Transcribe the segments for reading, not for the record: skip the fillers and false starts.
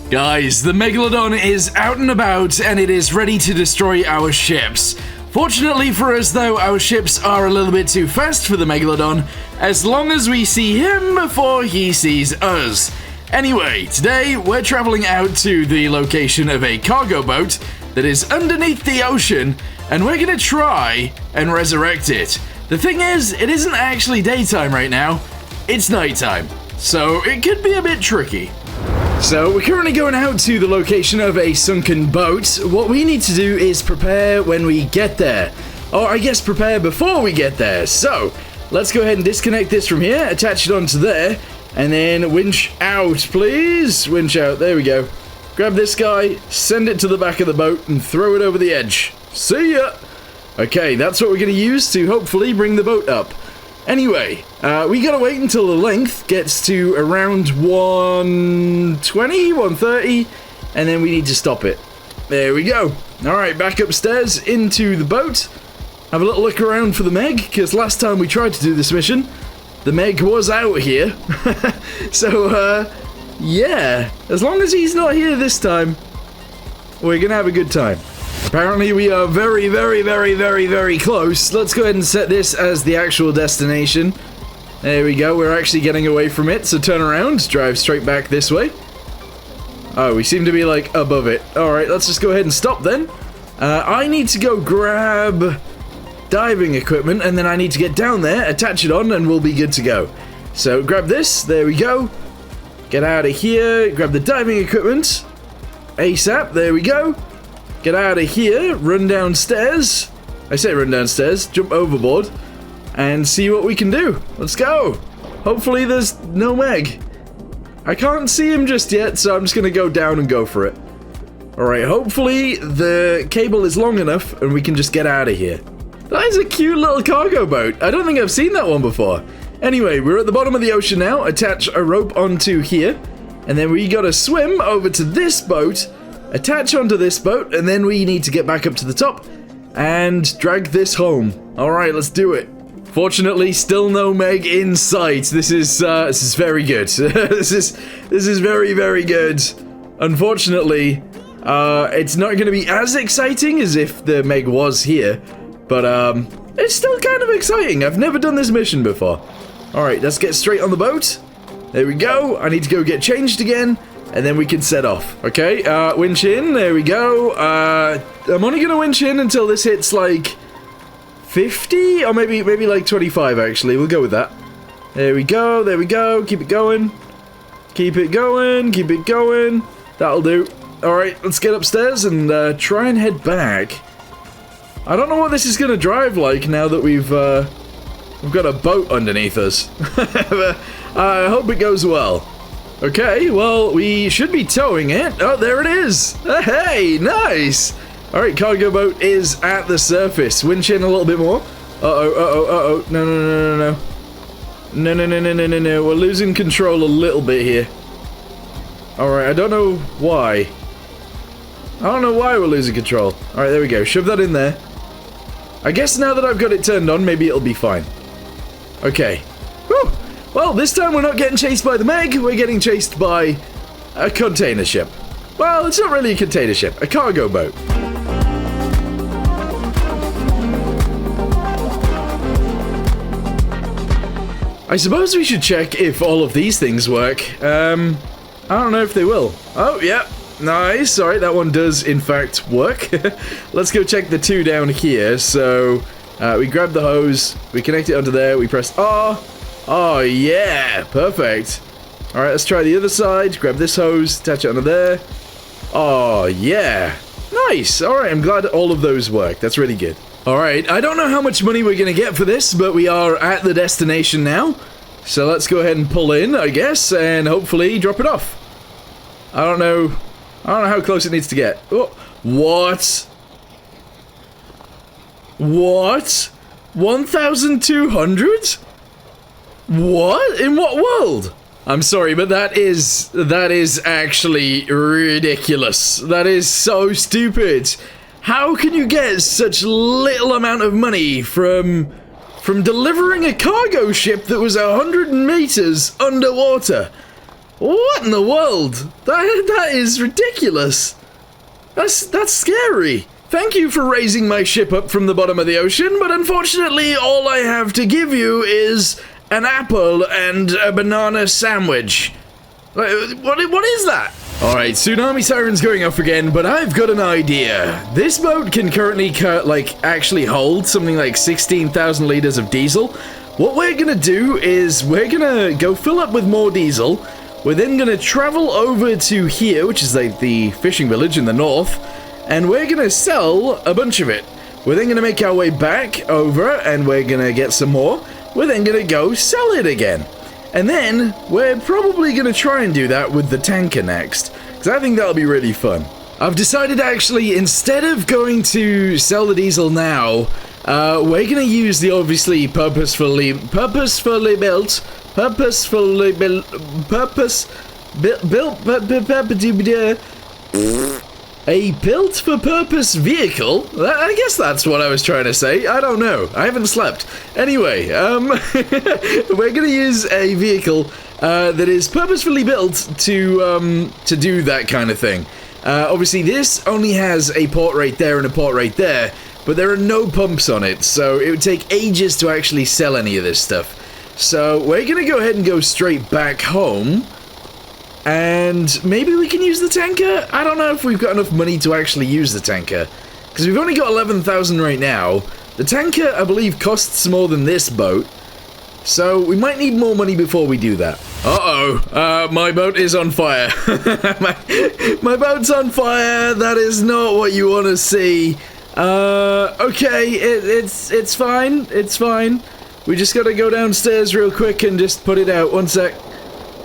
Guys, the Megalodon is out and about and it is ready to destroy our ships. Fortunately for us though, our ships are a little bit too fast for the Megalodon, as long as we see him before he sees us. Anyway, today we're traveling out to the location of a cargo boat that is underneath the ocean, and we're gonna try and resurrect it. The thing is, it isn't actually daytime right now, it's nighttime, so it could be a bit tricky. So we're currently going out to the location of a sunken boat. What we need to do is prepare when we get there. Or I guess prepare before we get there. So let's go ahead and disconnect this from here, attach it onto there, and then winch out, please. Winch out, there we go. Grab this guy, send it to the back of the boat, and throw it over the edge. See ya! Okay, that's what we're going to use to hopefully bring the boat up. Anyway, we gotta wait until the length gets to around 120, 130, and then we need to stop it. There we go. Alright, back upstairs into the boat. Have a little look around for the Meg, because last time we tried to do this mission, the Meg was out here. So, yeah, as long as he's not here this time, we're gonna have a good time. Apparently we are very, very, very, very, very close. Let's go ahead and set this as the actual destination. There we go, we're actually getting away from it, so turn around, drive straight back this way. Oh, we seem to be, like, above it. Alright, let's just go ahead and stop then. I need to go grab diving equipment, and then I need to get down there, attach it on, and we'll be good to go. So, grab this, there we go. Get out of here, grab the diving equipment. ASAP, there we go. Get out of here, run downstairs. I say run downstairs, jump overboard, and see what we can do. Let's go. Hopefully there's no Meg. I can't see him just yet, so I'm just gonna go down and go for it. Alright, hopefully the cable is long enough and we can just get out of here. That is a cute little cargo boat. I don't think I've seen that one before. Anyway, we're at the bottom of the ocean now. Attach a rope onto here, and then we gotta swim over to this boat, attach onto this boat, and then we need to get back up to the top and drag this home. Alright, let's do it. Fortunately, still no Meg in sight. This is very good. this is very, very good. Unfortunately, it's not going to be as exciting as if the Meg was here, but it's still kind of exciting. I've never done this mission before. Alright, let's get straight on the boat. There we go. I need to go get changed again, and then we can set off. Okay, winch in, there we go. I'm only gonna winch in until this hits like 50, or maybe like 25 actually. We'll go with that. There we go, there we go. Keep it going. Keep it going, keep it going. That'll do. Alright, let's get upstairs and try and head back. I don't know what this is gonna drive like now that we've got a boat underneath us. I hope it goes well. Okay, well, we should be towing it. Oh, there it is. Hey, nice. All right, cargo boat is at the surface. Winch in a little bit more. Uh-oh, uh-oh, uh-oh. No, no, no, no, no. No, no, no, no, no, no, no. We're losing control a little bit here. All right, I don't know why. I don't know why we're losing control. All right, there we go. Shove that in there. I guess now that I've got it turned on, maybe it'll be fine. Okay. Whew. Well, this time we're not getting chased by the Meg, we're getting chased by a container ship. Well, it's not really a container ship, a cargo boat. I suppose we should check if all of these things work. I don't know if they will. Oh, yeah, nice. Alright, that one does in fact work. Let's go check the two down here. So, we grab the hose, we connect it onto there, we press R. Oh, yeah, perfect. Alright, let's try the other side. Grab this hose, attach it onto there. Oh, yeah. Nice. Alright, I'm glad all of those work. That's really good. Alright, I don't know how much money we're going to get for this, but we are at the destination now. So let's go ahead and pull in, I guess, and hopefully drop it off. I don't know how close it needs to get. Oh, what? What? 1,200? What? In what world? I'm sorry, but that is actually ridiculous. That is so stupid. How can you get such little amount of money from delivering a cargo ship that was 100 meters underwater? What in the world? That is ridiculous. That's scary. Thank you for raising my ship up from the bottom of the ocean, but unfortunately all I have to give you is an apple and a banana sandwich. What is that? Alright, tsunami siren's going off again, but I've got an idea. This boat can currently, actually hold something like 16,000 liters of diesel. What we're gonna do is we're gonna go fill up with more diesel. We're then gonna travel over to here, which is like the fishing village in the north, and we're gonna sell a bunch of it. We're then gonna make our way back over, and we're gonna get some more. We're then gonna go sell it again. And then, we're probably going to try and do that with the tanker next, because I think that'll be really fun. I've decided actually, instead of going to sell the diesel now, we're going to use the obviously purposefully built, a built-for-purpose vehicle? I guess that's what I was trying to say. I don't know. I haven't slept. Anyway, we're gonna use a vehicle that is purposefully built to do that kind of thing. Obviously, this only has a port right there and a port right there, but there are no pumps on it, so it would take ages to actually sell any of this stuff. So we're gonna go ahead and go straight back home. And maybe we can use the tanker? I don't know if we've got enough money to actually use the tanker, because we've only got 11,000 right now. The tanker, I believe, costs more than this boat, so we might need more money before we do that. Uh-oh, my boat is on fire. my boat's on fire. That is not what you want to see. Okay, it's fine. It's fine. We just gotta go downstairs real quick and just put it out. One sec.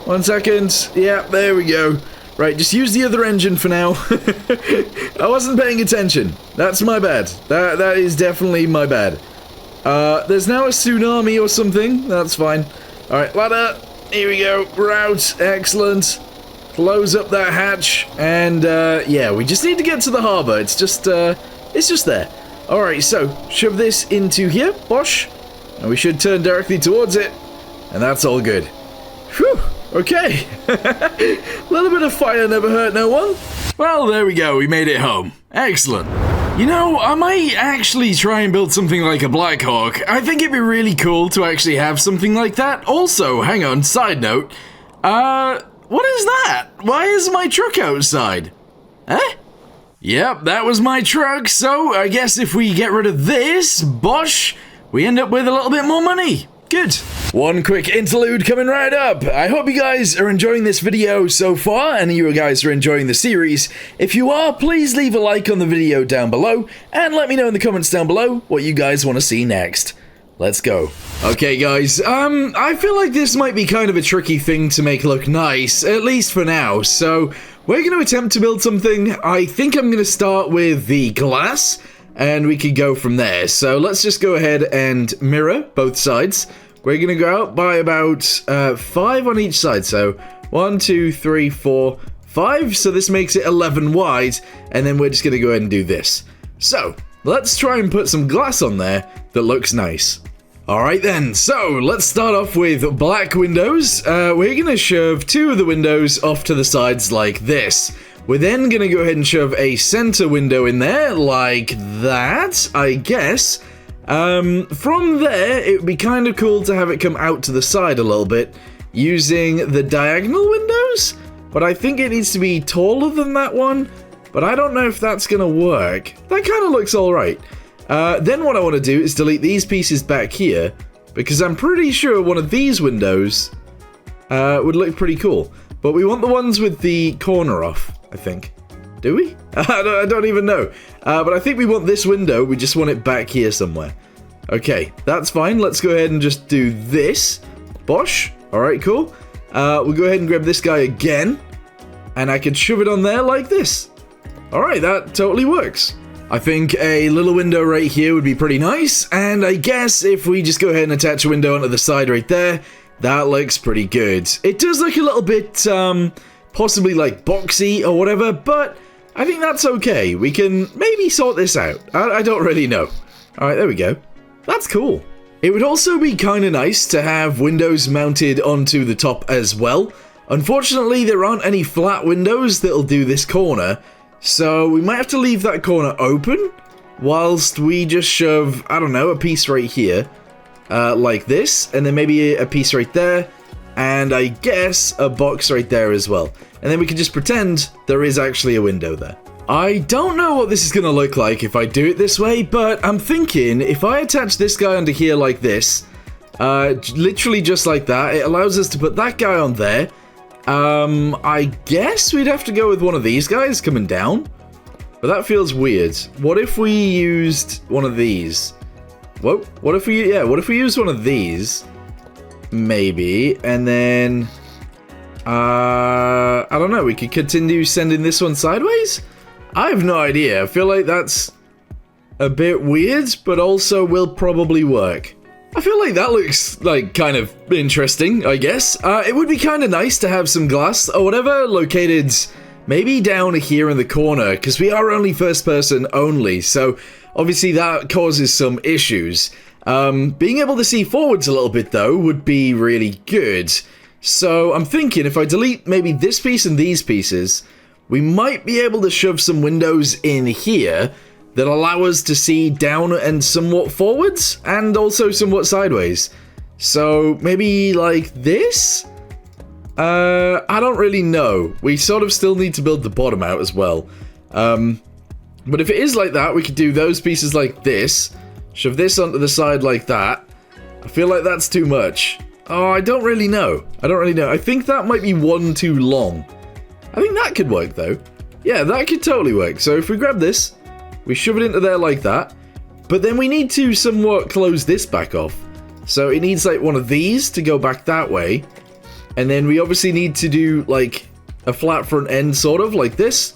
1 second. Yeah, there we go. Right, just use the other engine for now. I wasn't paying attention. That's my bad. That is definitely my bad. There's now a tsunami or something. That's fine. Alright, ladder. Here we go. We're out. Excellent. Close up that hatch. And, yeah, we just need to get to the harbor. It's just there. Alright, so, shove this into here. Bosh. And we should turn directly towards it. And that's all good. Whew. Okay, a little bit of fire never hurt no one. Well, there we go, we made it home. Excellent. You know, I might actually try and build something like a Black Hawk. I think it'd be really cool to actually have something like that. Also, hang on, side note, what is that? Why is my truck outside? Eh? Yep, that was my truck, so I guess if we get rid of this, bosh, we end up with a little bit more money. Good. One quick interlude coming right up. I hope you guys are enjoying this video so far, and you guys are enjoying the series. If you are, please leave a like on the video down below, and let me know in the comments down below what you guys want to see next. Let's go. Okay, guys, I feel like this might be kind of a tricky thing to make look nice, at least for now, so we're going to attempt to build something. I think I'm going to start with the glass, and we could go from there. So let's just go ahead and mirror both sides. We're going to go out by about 5 on each side. So 1, 2, 3, 4, 5. So this makes it 11 wide. And then we're just going to go ahead and do this. So let's try and put some glass on there that looks nice. Alright then, so let's start off with black windows. We're going to shove 2 of the windows off to the sides like this. We're then going to go ahead and shove a center window in there, like that, I guess. From there, it would be kind of cool to have it come out to the side a little bit, using the diagonal windows, but I think it needs to be taller than that one, but I don't know if that's going to work. That kind of looks alright. Then what I want to do is delete these pieces back here, because I'm pretty sure one of these windows would look pretty cool. But we want the ones with the corner off, I think. Do we? I don't even know. But I think we want this window, we just want it back here somewhere. Okay, that's fine. Let's go ahead and just do this. Bosh. Alright, cool. We'll go ahead and grab this guy again. And I can shove it on there like this. Alright, that totally works. I think a little window right here would be pretty nice. And I guess if we just go ahead and attach a window onto the side right there, that looks pretty good. It does look a little bit, possibly like boxy or whatever, but I think that's okay. We can maybe sort this out. I don't really know. Alright, there we go. That's cool. It would also be kind of nice to have windows mounted onto the top as well. Unfortunately, there aren't any flat windows that'll do this corner, so we might have to leave that corner open whilst we just shove, I don't know, a piece right here, like this, and then maybe a piece right there, and I guess a box right there as well. And then we can just pretend there is actually a window there. I don't know what this is going to look like if I do it this way, but I'm thinking if I attach this guy under here like this, literally just like that, it allows us to put that guy on there. I guess we'd have to go with one of these guys coming down, but that feels weird. What if we used one of these? Whoa, what if we use one of these? Maybe, and then, I don't know, we could continue sending this one sideways? I have no idea. I feel like that's a bit weird, but also will probably work. I feel like that looks, like, kind of interesting, I guess. It would be kind of nice to have some glass or whatever located maybe down here in the corner, because we are only first person only, so obviously that causes some issues. Being able to see forwards a little bit, though, would be really good. So I'm thinking if I delete maybe this piece and these pieces, we might be able to shove some windows in here that allow us to see down and somewhat forwards, and also somewhat sideways. So maybe like this? I don't really know. We sort of still need to build the bottom out as well. But if it is like that, we could do those pieces like this, shove this onto the side like that. I feel like that's too much. Oh, I don't really know. I think that might be one too long. I think that could work, though. Yeah, that could totally work. So if we grab this, we shove it into there like that, but then we need to somewhat close this back off. So it needs, like, one of these to go back that way, and then we obviously need to do, like, a flat front end, sort of, like this,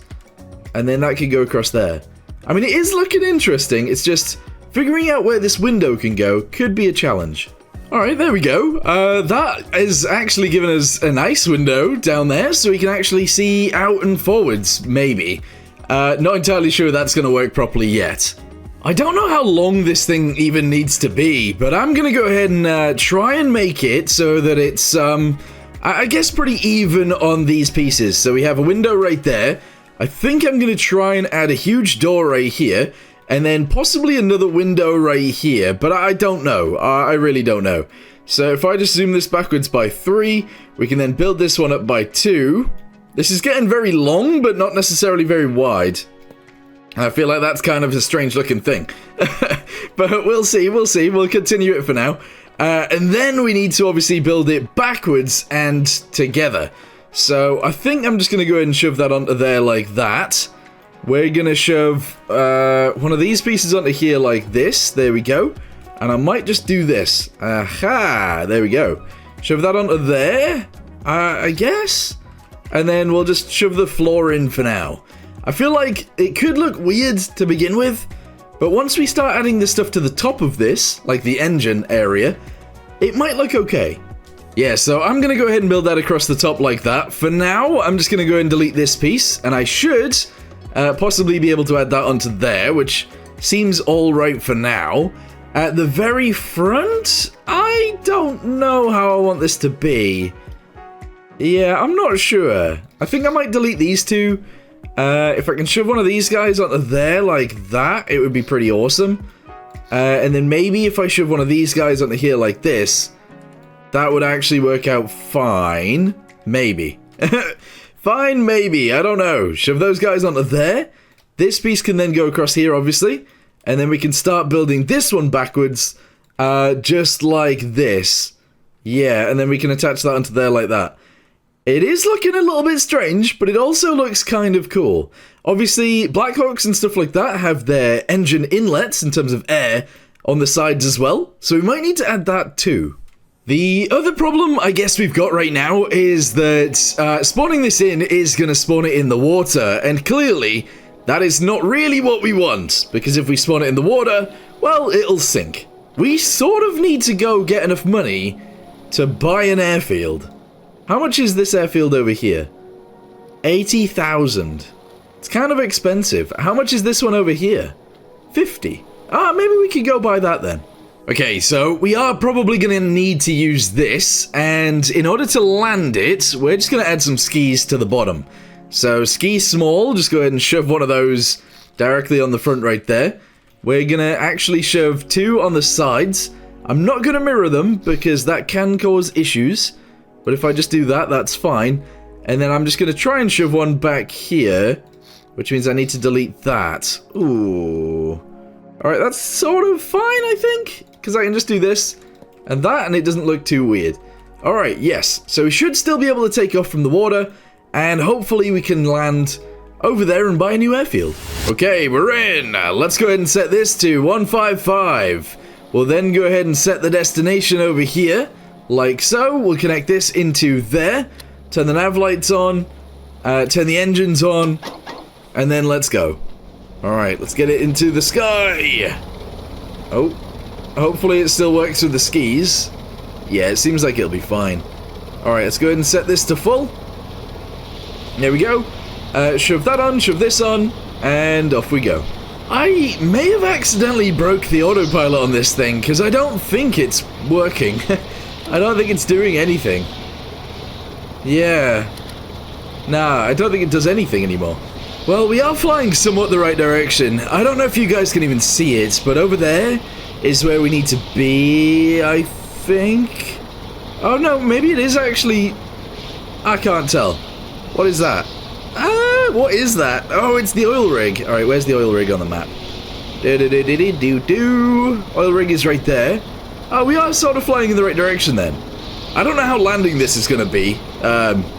and then that can go across there. I mean, it is looking interesting. It's just figuring out where this window can go could be a challenge. Alright, there we go. That is actually giving us a nice window down there, so we can actually see out and forwards, maybe. Not entirely sure that's going to work properly yet. I don't know how long this thing even needs to be, but I'm going to go ahead and try and make it so that it's, I guess, pretty even on these pieces. So we have a window right there. I think I'm going to try and add a huge door right here, and then possibly another window right here, but I don't know. I really don't know. So if I just zoom this backwards by 3, we can then build this one up by 2. This is getting very long, but not necessarily very wide. I feel like that's kind of a strange looking thing. But we'll see. We'll continue it for now. And then we need to obviously build it backwards and together. So I think I'm just going to go ahead and shove that onto there like that. We're going to shove one of these pieces onto here like this. There we go. And I might just do this. Aha! There we go. Shove that onto there, I guess. And then we'll just shove the floor in for now. I feel like it could look weird to begin with, but once we start adding the stuff to the top of this, like the engine area, it might look okay. Yeah, so I'm going to go ahead and build that across the top like that. For now, I'm just going to go ahead and delete this piece, and I should possibly be able to add that onto there, which seems alright for now. At the very front, I don't know how I want this to be. Yeah, I'm not sure. I think I might delete these two. If I can shove one of these guys onto there like that, it would be pretty awesome. And then maybe if I shove one of these guys onto here like this, that would actually work out fine. Maybe. Fine, maybe. I don't know. Shove those guys onto there. This piece can then go across here, obviously. And then we can start building this one backwards, just like this. Yeah, and then we can attach that onto there like that. It is looking a little bit strange, but it also looks kind of cool. Obviously, Blackhawks and stuff like that have their engine inlets in terms of air on the sides as well, so we might need to add that too. The other problem I guess we've got right now is that spawning this in is going to spawn it in the water, and clearly that is not really what we want, because if we spawn it in the water, well, it'll sink. We sort of need to go get enough money to buy an airfield. How much is this airfield over here? 80,000. It's kind of expensive. How much is this one over here? 50. Ah, maybe we could go buy that then. Okay, so we are probably going to need to use this, and in order to land it, we're just going to add some skis to the bottom. So ski small, just go ahead and shove one of those directly on the front right there. We're going to actually shove 2 on the sides. I'm not going to mirror them because that can cause issues, but if I just do that, that's fine. And then I'm just going to try and shove one back here, which means I need to delete that. Ooh. Alright, that's sort of fine, I think, because I can just do this and that, and it doesn't look too weird. Alright, yes, so we should still be able to take off from the water, and hopefully we can land over there and buy a new airfield. Okay, we're in. Let's go ahead and set this to 155. We'll then go ahead and set the destination over here, like so. We'll connect this into there, turn the nav lights on, turn the engines on, and then let's go. Alright, let's get it into the sky. Oh, hopefully it still works with the skis. Yeah, it seems like it'll be fine. Alright, let's go ahead and set this to full. There we go. Shove that on, shove this on, and off we go. I may have accidentally broke the autopilot on this thing, because I don't think it's working. I don't think it's doing anything. Yeah. Nah, I don't think it does anything anymore. Well, we are flying somewhat the right direction. I don't know if you guys can even see it, but over there is where we need to be, I think. Oh no, maybe it is actually... I can't tell. What is that? What is that? Oh, it's the oil rig. Alright, where's the oil rig on the map? Do-do-do-do-do-do. Oil rig is right there. Oh, we are sort of flying in the right direction then. I don't know how landing this is going to be.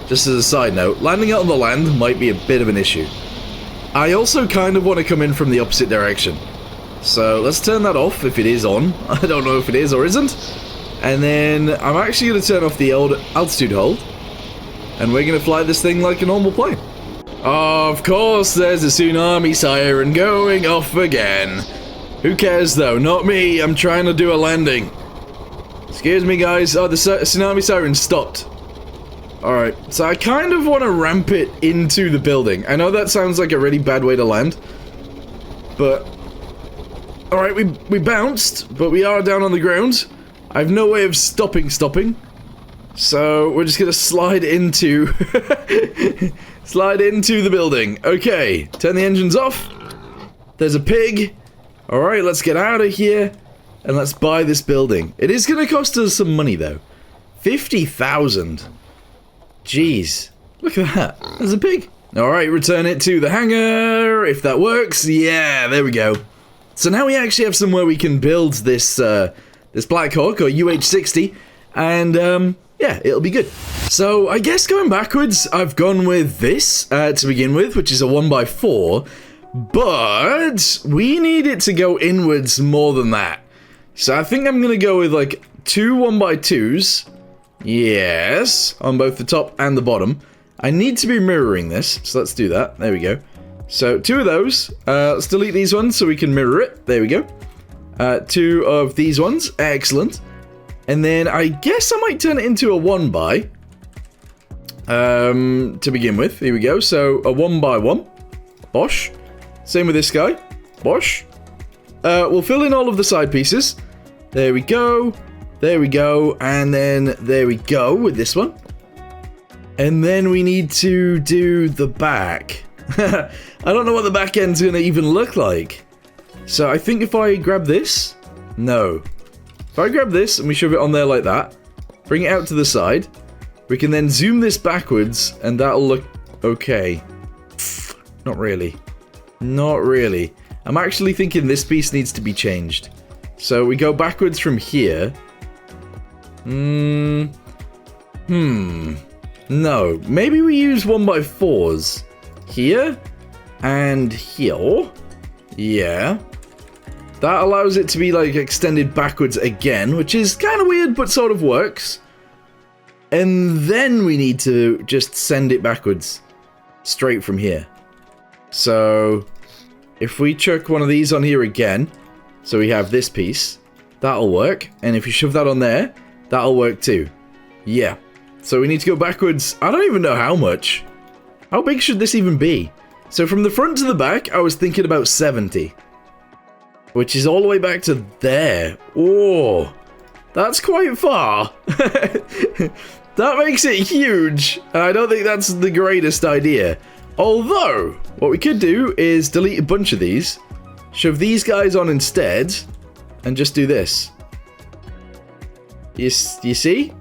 Just as a side note, landing it on the land might be a bit of an issue. I also kind of want to come in from the opposite direction. So let's turn that off if it is on. I don't know if it is or isn't. And then I'm actually going to turn off the altitude hold. And we're going to fly this thing like a normal plane. Of course, there's a tsunami siren going off again. Who cares though? Not me. I'm trying to do a landing. Excuse me, guys. Oh, the tsunami siren stopped. Alright, so I kind of want to ramp it into the building. I know that sounds like a really bad way to land. But... Alright, we bounced, but we are down on the ground. I have no way of stopping. So, we're just going to slide into... slide into the building. Okay, turn the engines off. There's a pig. Alright, let's get out of here. And let's buy this building. It is going to cost us some money, though. 50,000. Jeez. Look at that. There's a pig. Alright, return it to the hangar. If that works. Yeah, there we go. So now we actually have somewhere we can build this, this Black Hawk, or UH-60. And, yeah, it'll be good. So, I guess going backwards, I've gone with this to begin with, which is a 1x4. But we need it to go inwards more than that. So I think I'm going to go with, like, 2 1x2s. Yes, on both the top and the bottom. I need to be mirroring this, so let's do that. There we go. So, 2 of those. Let's delete these ones so we can mirror it. There we go. 2 of these ones. Excellent. And then I guess I might turn it into a 1x. To begin with. Here we go. So, a 1x1. Bosh. Same with this guy. Bosh. We'll fill in all of the side pieces. There we go. There we go. And then there we go with this one. And then we need to do the back. I don't know what the back end's going to even look like. So I think if I grab this... No. If I grab this and we shove it on there like that, bring it out to the side, we can then zoom this backwards and that'll look okay. Not really. Not really. I'm actually thinking this piece needs to be changed. So we go backwards from here. No. Maybe we use 1x4s. Here. And here. Yeah. That allows it to be, like, extended backwards again, which is kind of weird, but sort of works. And then we need to just send it backwards. Straight from here. So... if we chuck one of these on here again, so we have this piece, that'll work. And if you shove that on there, that'll work too. Yeah. So we need to go backwards. I don't even know how much. How big should this even be? So from the front to the back, I was thinking about 70. which is all the way back to there. Oh, that's quite far. That makes it huge. I don't think that's the greatest idea. Although, what we could do is delete a bunch of these, shove these guys on instead, and just do this. You see?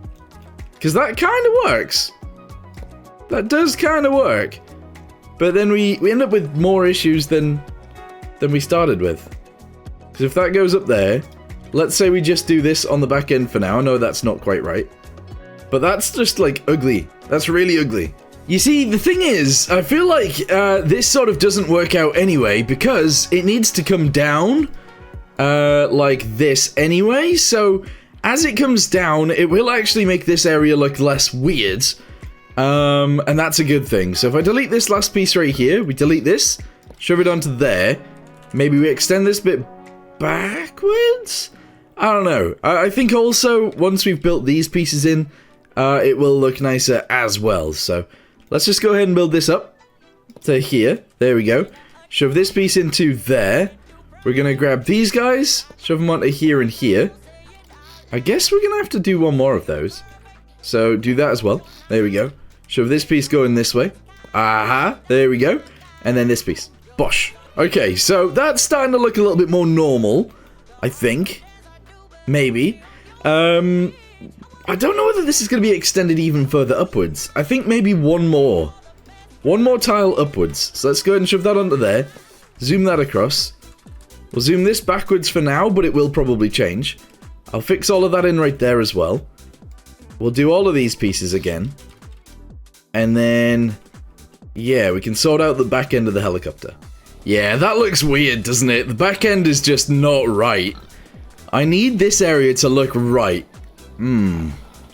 Because that kind of works. That does kind of work. But then we end up with more issues than we started with. Because if that goes up there, let's say we just do this on the back end for now. I know that's not quite right. But that's just, like, ugly. That's really ugly. You see, the thing is, I feel like this sort of doesn't work out anyway, because it needs to come down like this anyway. So, as it comes down, it will actually make this area look less weird. And that's a good thing. So if I delete this last piece right here, we delete this, shove it onto there. Maybe we extend this bit backwards? I don't know. I think also, once we've built these pieces in, it will look nicer as well. So let's just go ahead and build this up to here. There we go. Shove this piece into there. We're going to grab these guys, shove them onto here and here. I guess we're going to have to do one more of those. So do that as well. There we go. Shove this piece going this way. Aha, there we go. And then this piece. Bosh. Okay, so that's starting to look a little bit more normal, I think. Maybe. I don't know whether this is going to be extended even further upwards. I think maybe one more. One more tile upwards. So let's go ahead and shove that onto there. Zoom that across. We'll zoom this backwards for now, but it will probably change. I'll fix all of that in right there as well. We'll do all of these pieces again. And then, yeah, we can sort out the back end of the helicopter. Yeah, that looks weird, doesn't it? The back end is just not right. I need this area to look right.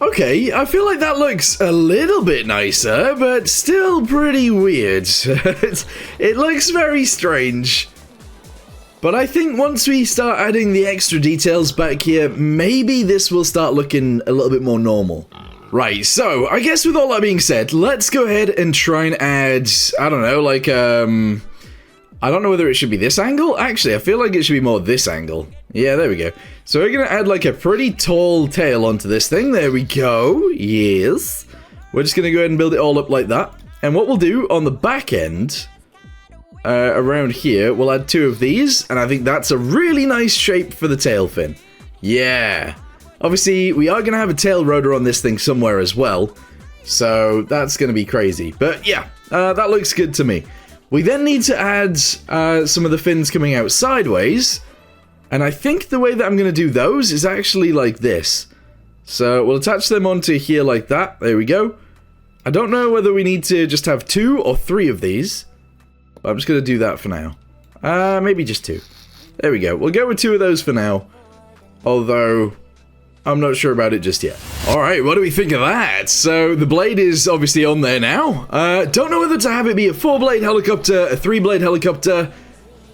Okay, I feel like that looks a little bit nicer, but still pretty weird. It looks very strange. But I think once we start adding the extra details back here, maybe this will start looking a little bit more normal. Right, so I guess with all that being said, let's go ahead and try and add, I don't know, like, I don't know whether it should be this angle. Actually, I feel like it should be more this angle. Yeah, there we go. So we're going to add like a pretty tall tail onto this thing. There we go. Yes. We're just going to go ahead and build it all up like that. And what we'll do on the back end, around here, we'll add 2 of these. And I think that's a really nice shape for the tail fin. Yeah. Obviously, we are going to have a tail rotor on this thing somewhere as well. So that's going to be crazy. But yeah, that looks good to me. We then need to add some of the fins coming out sideways. And I think the way that I'm going to do those is actually like this. So we'll attach them onto here like that. There we go. I don't know whether we need to just have 2 or 3 of these. But I'm just going to do that for now. Maybe just 2. There we go. We'll go with 2 of those for now. Although, I'm not sure about it just yet. Alright, what do we think of that? So, the blade is obviously on there now. Don't know whether to have it be a 4-blade helicopter, a 3-blade helicopter,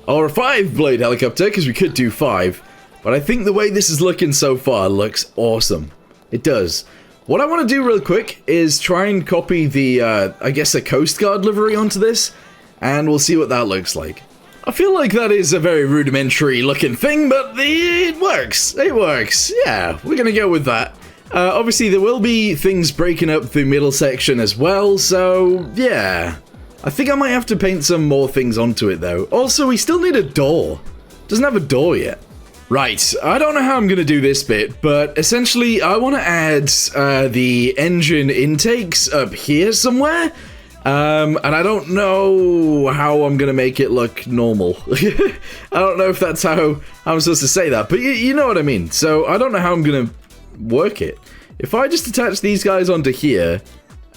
or a 5-blade helicopter, because we could do 5. But I think the way this is looking so far looks awesome. It does. What I want to do real quick is try and copy the, I guess, a Coast Guard livery onto this, and we'll see what that looks like. I feel like that is a very rudimentary looking thing, but it works. It works. Yeah, we're going to go with that. Obviously, there will be things breaking up the middle section as well, so yeah. I think I might have to paint some more things onto it, though. Also, we still need a door. Doesn't have a door yet. Right, I don't know how I'm going to do this bit, but essentially, I want to add the engine intakes up here somewhere. And I don't know how I'm going to make it look normal. I don't know if that's how I'm supposed to say that, but you know what I mean. So I don't know how I'm going to work it. If I just attach these guys onto here,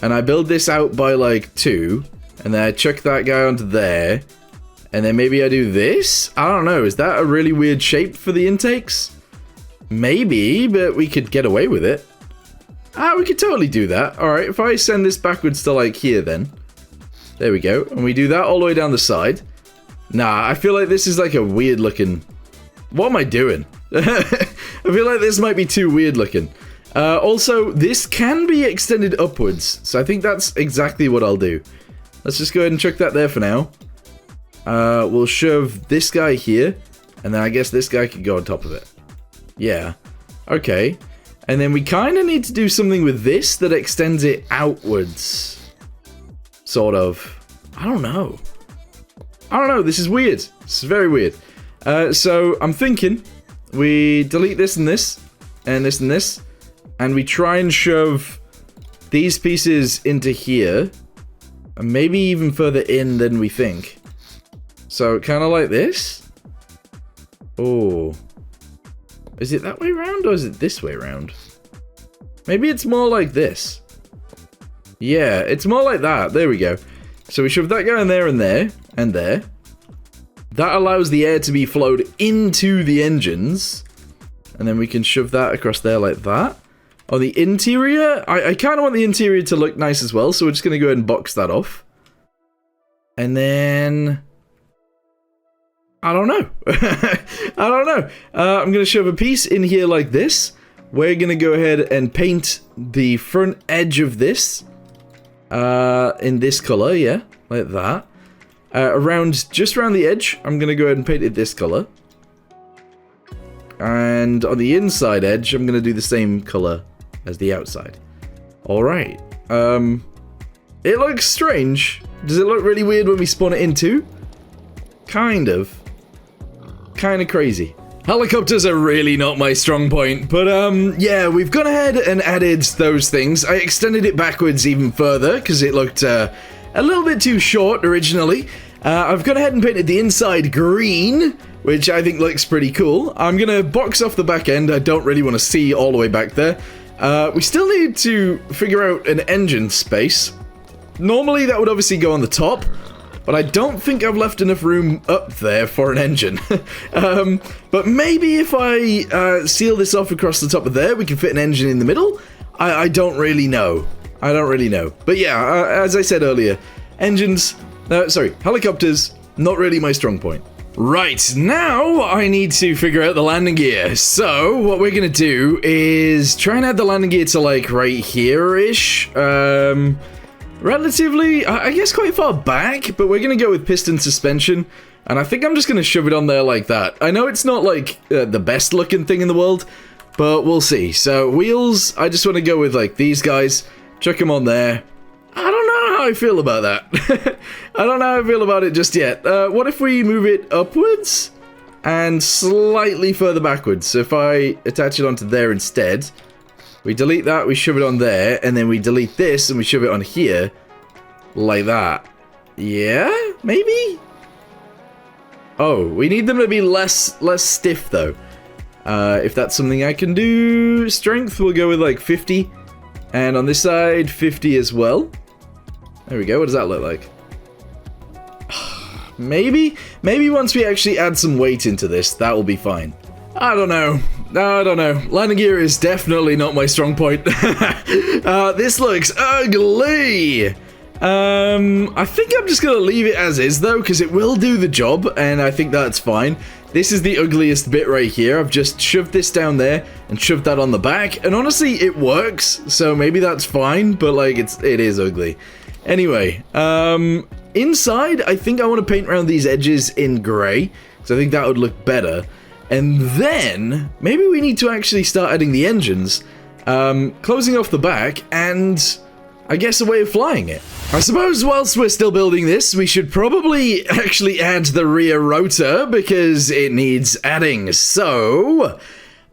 and I build this out by like 2, and then I chuck that guy onto there, and then maybe I do this? I don't know, is that a really weird shape for the intakes? Maybe, but we could get away with it. We could totally do that. Alright, if I send this backwards to like here then. There we go. And we do that all the way down the side. Nah, I feel like this is like a weird looking... What am I doing? I feel like this might be too weird looking. Also, this can be extended upwards. So I think that's exactly what I'll do. Let's just go ahead and chuck that there for now. We'll shove this guy here. And then I guess this guy could go on top of it. Yeah. Okay. And then we kind of need to do something with this that extends it outwards. Sort of. I don't know. This is weird. This is very weird. So I'm thinking we delete this and this, and this and this, and we try and shove these pieces into here, and maybe even further in than we think. So kind of like this. Oh. Is it that way around, or is it this way around? Maybe it's more like this. Yeah, it's more like that. There we go. So we shove that guy in there and there, and there. That allows the air to be flowed into the engines. And then we can shove that across there like that. On the interior, I kind of want the interior to look nice as well, so we're just going to go ahead and box that off. And then... I don't know. I don't know. I'm going to shove a piece in here like this. We're going to go ahead and paint the front edge of this in this color, yeah, like that. Just around the edge, I'm going to go ahead and paint it this color. And on the inside edge, I'm going to do the same color as the outside. Alright. It looks strange. Does it look really weird when we spawn it in too? Kind of. Kind of crazy. Helicopters are really not my strong point, but yeah, we've gone ahead and added those things. I extended it backwards even further because it looked a little bit too short originally. I've gone ahead and painted the inside green, which I think looks pretty cool. I'm gonna box off the back end. I don't really want to see all the way back there. We still need to figure out an engine space. Normally that would obviously go on the top, but I don't think I've left enough room up there for an engine. But maybe if I seal this off across the top of there, we can fit an engine in the middle? I don't really know. I don't really know. But yeah, as I said earlier, helicopters, not really my strong point. Right, now I need to figure out the landing gear. So, what we're gonna do is try and add the landing gear to like right here-ish. Relatively, I guess quite far back, but we're going to go with piston suspension, and I think I'm just going to shove it on there like that. I know it's not like the best looking thing in the world, but we'll see. So wheels, I just want to go with like these guys, chuck them on there. I don't know how I feel about that. I don't know how I feel about it just yet. What if we move it upwards and slightly further backwards? So if I attach it onto there instead... We delete that, we shove it on there, and then we delete this and we shove it on here. Like that. Yeah? Maybe? Oh, we need them to be less stiff though. If that's something I can do. Strength, we'll go with like 50. And on this side, 50 as well. There we go, what does that look like? Maybe once we actually add some weight into this, that will be fine. I don't know. Landing gear is definitely not my strong point. This looks ugly. I think I'm just gonna leave it as is though, because it will do the job, and I think that's fine. This is the ugliest bit right here. I've just shoved this down there and shoved that on the back, and honestly, it works. So maybe that's fine, but like it is ugly. Anyway, inside, I think I want to paint around these edges in grey, because I think that would look better. And then, maybe we need to actually start adding the engines, closing off the back, and I guess a way of flying it. I suppose whilst we're still building this, we should probably actually add the rear rotor, because it needs adding. So,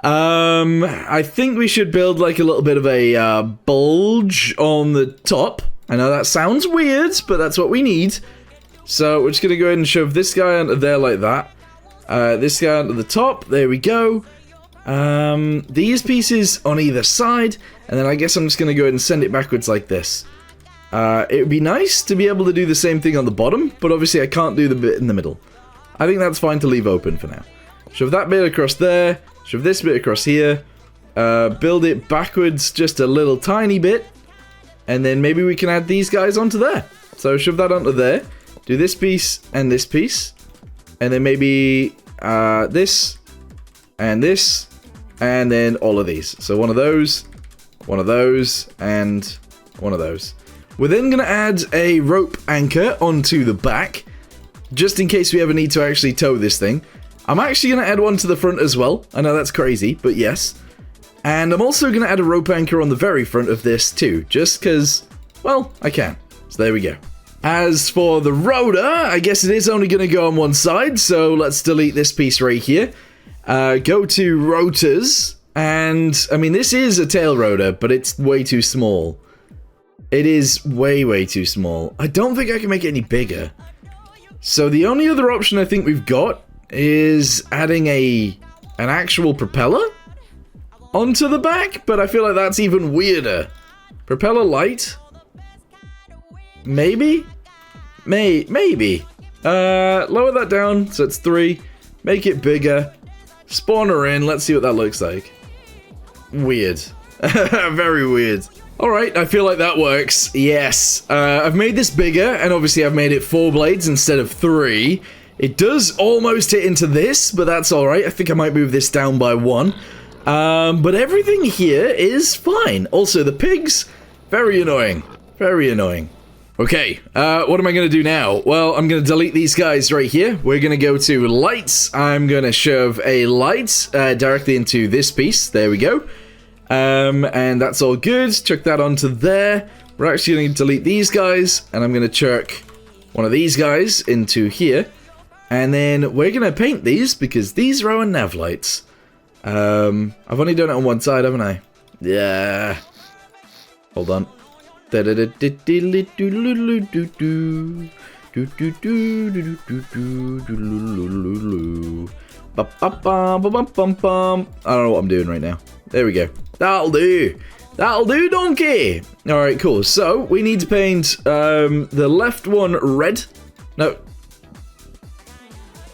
I think we should build like a little bit of a bulge on the top. I know that sounds weird, but that's what we need. So we're just going to go ahead and shove this guy under there like that. This guy onto the top, there we go. These pieces on either side, and then I guess I'm just going to go ahead and send it backwards like this. It would be nice to be able to do the same thing on the bottom, but obviously I can't do the bit in the middle. I think that's fine to leave open for now. Shove that bit across there, shove this bit across here, build it backwards just a little tiny bit, and then maybe we can add these guys onto there. So shove that onto there, do this piece, and then maybe this, and then all of these. So one of those, and one of those. We're then going to add a rope anchor onto the back, just in case we ever need to actually tow this thing. I'm actually going to add one to the front as well. I know that's crazy, but yes. And I'm also going to add a rope anchor on the very front of this too, just because, well, I can. So there we go. As for the rotor, I guess it is only going to go on one side, so let's delete this piece right here. Go to rotors, and, I mean, this is a tail rotor, but it's way too small. It is way, way too small. I don't think I can make it any bigger. So the only other option I think we've got is adding an actual propeller onto the back, but I feel like that's even weirder. Propeller light? Maybe? Maybe. Lower that down, so it's 3. Make it bigger. Spawner in, let's see what that looks like. Weird. Very weird. Alright, I feel like that works. Yes. I've made this bigger, and obviously I've made it 4 blades instead of 3. It does almost hit into this, but that's alright. I think I might move this down by 1. But everything here is fine. Also, the pigs, very annoying. Very annoying. Okay, what am I going to do now? Well, I'm going to delete these guys right here. We're going to go to lights. I'm going to shove a light directly into this piece. There we go. And that's all good. Chuck that onto there. We're actually going to delete these guys, and I'm going to chuck one of these guys into here. And then we're going to paint these because these are our nav lights. I've only done it on one side, haven't I? Yeah. Hold on. I don't know what I'm doing right now. There we go. That'll do. That'll do, donkey. Alright, cool. So, we need to paint the left one red. No.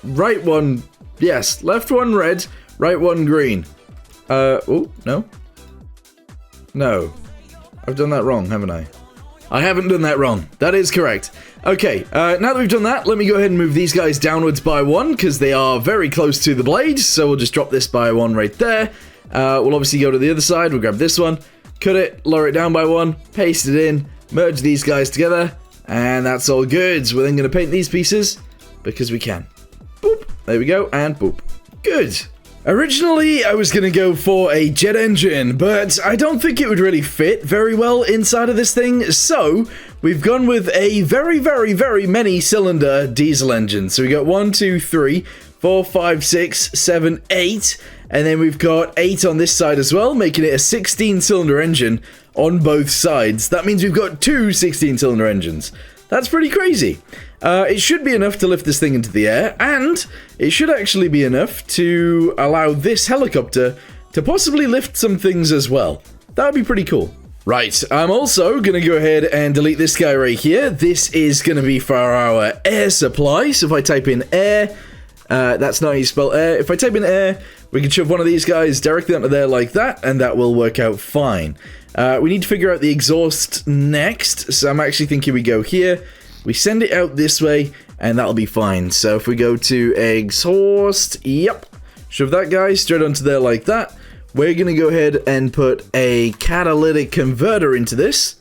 Right one. Yes. Left one red. Right one green. Oh, no. No. I've done that wrong, haven't I? I haven't done that wrong. That is correct. Okay, now that we've done that, let me go ahead and move these guys downwards by 1, because they are very close to the blade, so we'll just drop this by 1 right there. We'll obviously go to the other side, we'll grab this one, cut it, lower it down by 1, paste it in, merge these guys together, and that's all good. We're then going to paint these pieces, because we can. Boop, there we go, and boop. Good. Originally, I was going to go for a jet engine, but I don't think it would really fit very well inside of this thing, so we've gone with a very, very, very many cylinder diesel engine. So we got 1, 2, 3, 4, 5, 6, 7, 8, and then we've got 8 on this side as well, making it a 16-cylinder engine on both sides. That means we've got 2 16-cylinder engines. That's pretty crazy. It should be enough to lift this thing into the air, and it should actually be enough to allow this helicopter to possibly lift some things as well. That would be pretty cool. Right, I'm also going to go ahead and delete this guy right here. This is going to be for our air supply. So if I type in air, that's not how you spell air. If I type in air, we can shove one of these guys directly onto there like that, and that will work out fine. We need to figure out the exhaust next, so I'm actually thinking we go here, we send it out this way, and that'll be fine. So if we go to exhaust, yep, shove that guy straight onto there like that. We're going to go ahead and put a catalytic converter into this.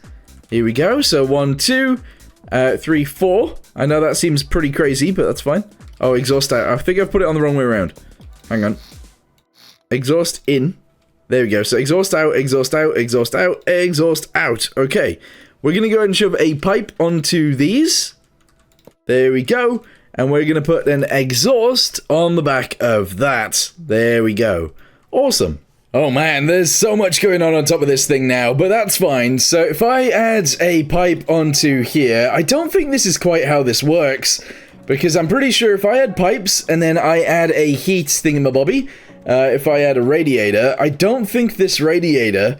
Here we go, so 1, 2, 3, 4. I know that seems pretty crazy, but that's fine. Oh, exhaust out. I think I've put it on the wrong way around. Hang on. Exhaust in. There we go. So exhaust out, exhaust out, exhaust out, exhaust out. Okay. We're going to go ahead and shove a pipe onto these. There we go. And we're going to put an exhaust on the back of that. There we go. Awesome. Oh man, there's so much going on top of this thing now, but that's fine. So if I add a pipe onto here, I don't think this is quite how this works, because I'm pretty sure if I add pipes and then I add a heat thingamabobby, if I add a radiator, I don't think this radiator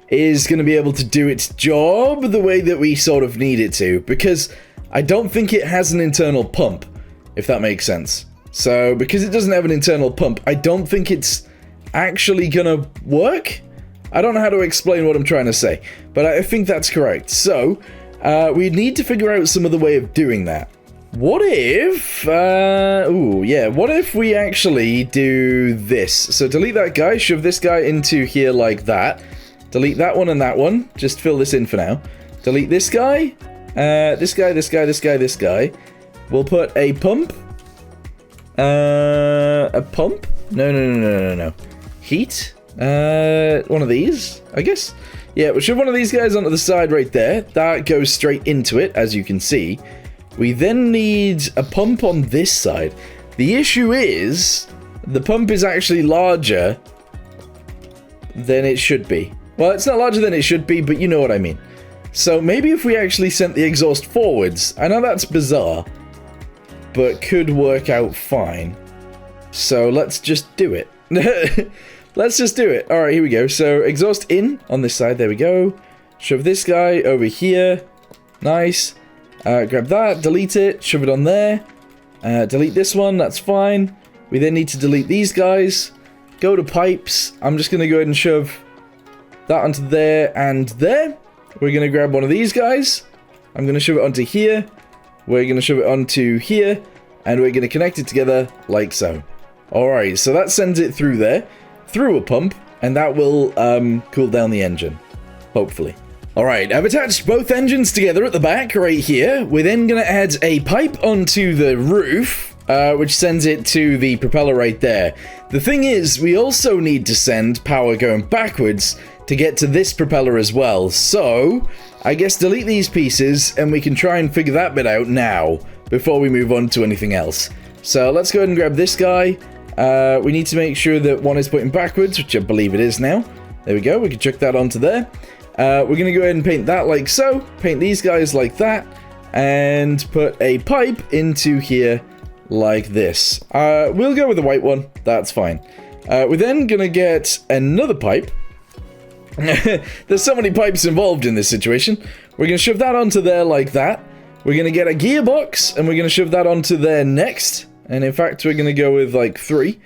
is going to be able to do its job the way that we sort of need it to, because I don't think it has an internal pump, if that makes sense. So, because it doesn't have an internal pump, I don't think it's actually gonna work? I don't know how to explain what I'm trying to say, but I think that's correct. So, we need to figure out some other way of doing that. What if, what if we actually do this? So delete that guy, shove this guy into here like that. Delete that one and that one. Just fill this in for now. Delete this guy, this guy, this guy, this guy, this guy. We'll put a pump A pump? No. Heat? One of these, I guess? Yeah, we'll shove one of these guys onto the side right there. That goes straight into it, as you can see. We then need a pump on this side. The issue is, the pump is actually larger than it should be. Well, it's not larger than it should be, but you know what I mean. So maybe if we actually sent the exhaust forwards, I know that's bizarre, but could work out fine. So let's just do it. Let's just do it. Alright, here we go. So exhaust in on this side. There we go. Shove this guy over here. Nice. Grab that. Delete it. Shove it on there. Delete this one. That's fine. We then need to delete these guys. Go to pipes. I'm just going to go ahead and shove that onto there and there. We're going to grab one of these guys. I'm going to shove it onto here. We're going to shove it onto here. And we're going to connect it together like so. Alright, so that sends it through there. Through a pump, and that will cool down the engine, hopefully. Alright, I've attached both engines together at the back right here. We're then going to add a pipe onto the roof, which sends it to the propeller right there. The thing is, we also need to send power going backwards to get to this propeller as well. So, I guess delete these pieces, and we can try and figure that bit out now, before we move on to anything else. So, let's go ahead and grab this guy. We need to make sure that one is pointing backwards, which I believe it is now. There we go, we can chuck that onto there. We're going to go ahead and paint that like so, paint these guys like that, and put a pipe into here like this. We'll go with the white one, that's fine. We're then going to get another pipe. There's so many pipes involved in this situation. We're going to shove that onto there like that. We're going to get a gearbox, and we're going to shove that onto there next. And in fact, we're going to go with like 3.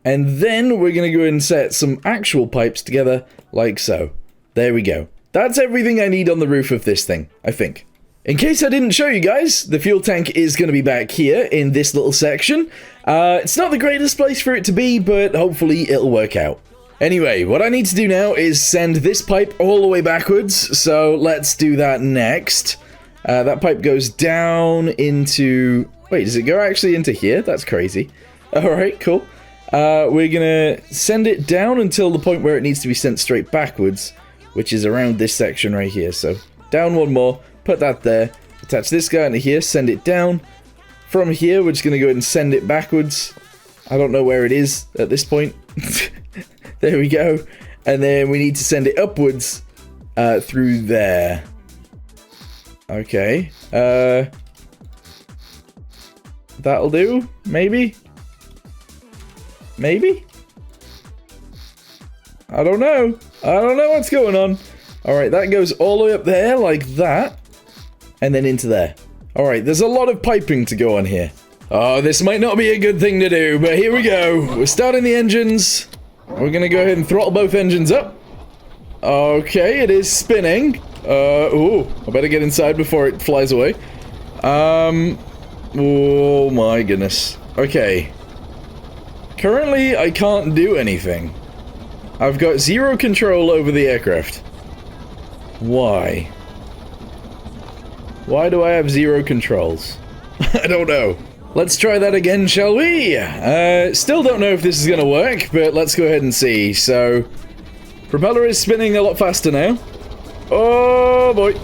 And then we're going to go and set some actual pipes together like so. There we go. That's everything I need on the roof of this thing, I think. In case I didn't show you guys, the fuel tank is going to be back here in this little section. It's not the greatest place for it to be, but hopefully it'll work out. Anyway, what I need to do now is send this pipe all the way backwards. So let's do that next. That pipe goes down into... Wait, does it go actually into here? That's crazy. Alright, cool. We're gonna send it down until the point where it needs to be sent straight backwards, which is around this section right here. So, down one more, put that there, attach this guy into here, send it down. From here, we're just gonna go ahead and send it backwards. I don't know where it is at this point. There we go. And then we need to send it upwards through there. Okay. That'll do, maybe? Maybe? I don't know. I don't know what's going on. Alright, that goes all the way up there, like that. And then into there. Alright, there's a lot of piping to go on here. Oh, this might not be a good thing to do, but here we go. We're starting the engines. We're gonna go ahead and throttle both engines up. Okay, it is spinning. Ooh, I better get inside before it flies away. Oh my goodness. Okay. Currently, I can't do anything. I've got 0 control over the aircraft. Why? Why do I have 0 controls? I don't know. Let's try that again, shall we? Still don't know if this is gonna work, but let's go ahead and see. So, propeller is spinning a lot faster now. Oh boy.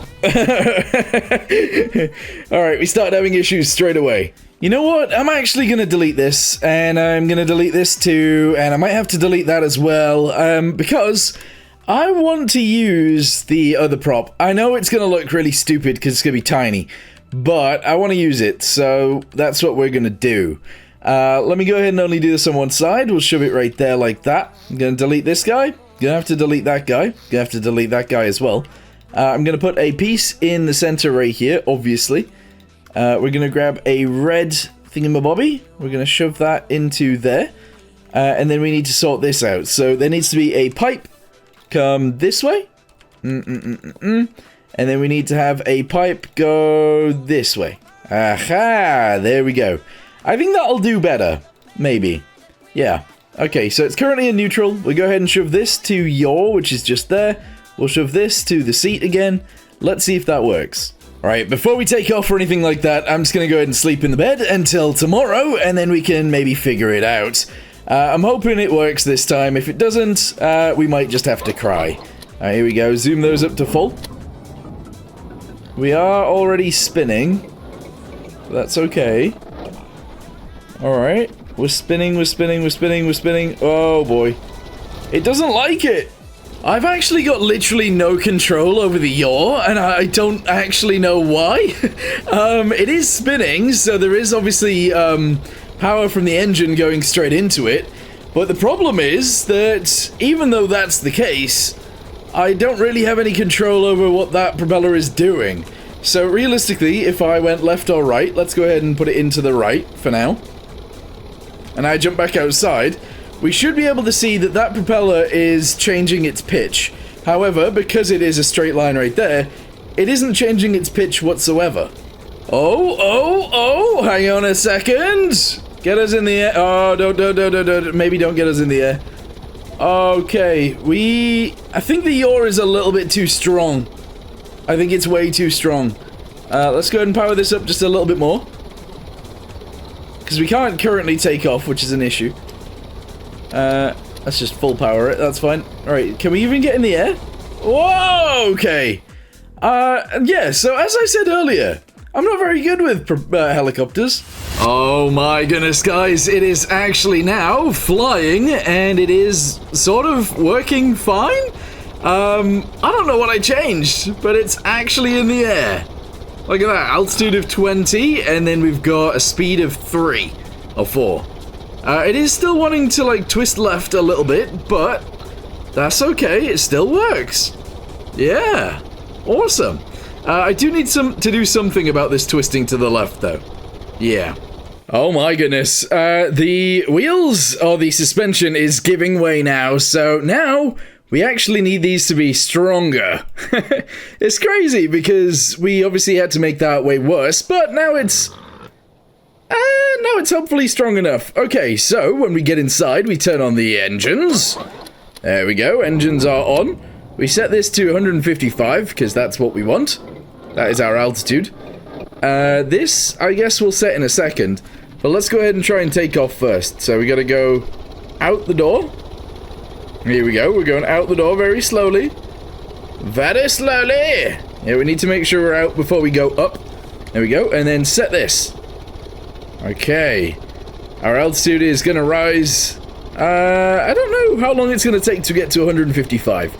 Alright, we started having issues straight away. You know what? I'm actually going to delete this, and I'm going to delete this too, and I might have to delete that as well, because I want to use the other prop. I know it's going to look really stupid because it's going to be tiny, but I want to use it, so that's what we're going to do. Let me go ahead and only do this on one side. We'll shove it right there like that. I'm going to delete this guy. Gonna have to delete that guy. Gonna have to delete that guy as well. I'm gonna put a piece in the center right here, obviously. We're gonna grab a red thingamabobby. We're gonna shove that into there. And then we need to sort this out. So there needs to be a pipe come this way. And then we need to have a pipe go this way. Aha! There we go. I think that'll do better. Maybe. Yeah. Okay, so it's currently in neutral. We'll go ahead and shove this to yaw, which is just there. We'll shove this to the seat again. Let's see if that works. Alright, before we take off or anything like that, I'm just gonna go ahead and sleep in the bed until tomorrow, and then we can maybe figure it out. I'm hoping it works this time. If it doesn't, we might just have to cry. Alright, here we go. Zoom those up to full. We are already spinning. That's okay. Alright. We're spinning, we're spinning, we're spinning, we're spinning. Oh boy. It doesn't like it! I've actually got literally no control over the yaw, and I don't actually know why. It is spinning, so there is obviously power from the engine going straight into it, but the problem is that even though that's the case, I don't really have any control over what that propeller is doing. So realistically, if I went left or right, let's go ahead and put it into the right for now, and I jump back outside, we should be able to see that that propeller is changing its pitch. However, because it is a straight line right there, it isn't changing its pitch whatsoever. Oh, hang on a second. Get us in the air. Oh, don't. Maybe don't get us in the air. Okay, I think the yaw is a little bit too strong. I think it's way too strong. Let's go ahead and power this up just a little bit more. Because we can't currently take off, which is an issue. Let's just full power it, that's fine. Alright, can we even get in the air? Whoa, okay. Yeah, so as I said earlier, I'm not very good with helicopters. Oh my goodness, guys, it is actually now flying, and it is sort of working fine. I don't know what I changed, but it's actually in the air. Look at that, altitude of 20, and then we've got a speed of 3, or 4. It is still wanting to, like, twist left a little bit, but that's okay, it still works. Yeah, awesome. I do need to do something about this twisting to the left, though. Yeah. Oh my goodness, the wheels, or the suspension, is giving way now, so now we actually need these to be stronger. It's crazy, because we obviously had to make that way worse, but now it's hopefully strong enough. Okay, so when we get inside, we turn on the engines. There we go, engines are on. We set this to 155, because that's what we want. That is our altitude. This, I guess, we'll set in a second. But let's go ahead and try and take off first. So we gotta go out the door. Here we go, we're going out the door very slowly. Very slowly! Yeah, we need to make sure we're out before we go up. There we go, and then set this. Okay, our altitude is gonna rise. I don't know how long it's gonna take to get to 155,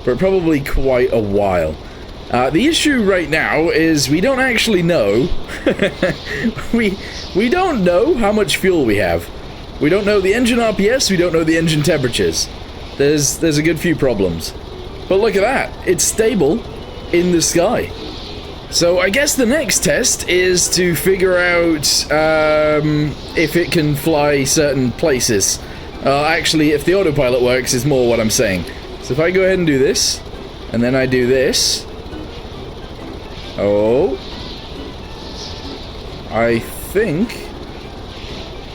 but probably quite a while. The issue right now is we don't actually know. we don't know how much fuel we have. We don't know the engine RPS. We don't know the engine temperatures. There's a good few problems. But look at that, it's stable in the sky. So I guess the next test is to figure out if it can fly certain places. Actually, if the autopilot works is more what I'm saying. So if I go ahead and do this, and then I do this. Oh. I think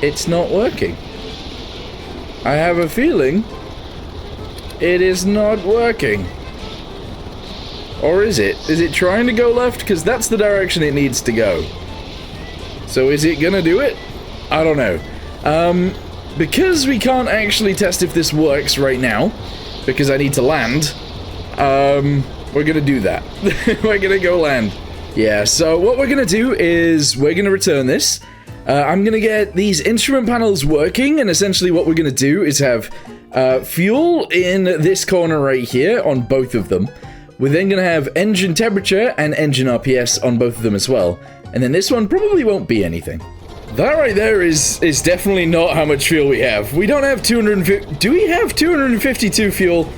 it's not working. I have a feeling it is not working. Or is it? Is it trying to go left? Because that's the direction it needs to go. So is it gonna do it? I don't know. Because we can't actually test if this works right now, because I need to land, we're gonna do that. We're gonna go land. Yeah, so what we're gonna do is we're gonna return this. I'm gonna get these instrument panels working, and essentially what we're gonna do is have fuel in this corner right here on both of them. We're then going to have engine temperature and engine RPS on both of them as well. And then this one probably won't be anything. That right there is definitely not how much fuel we have. We don't have 250... Do we have 252 fuel?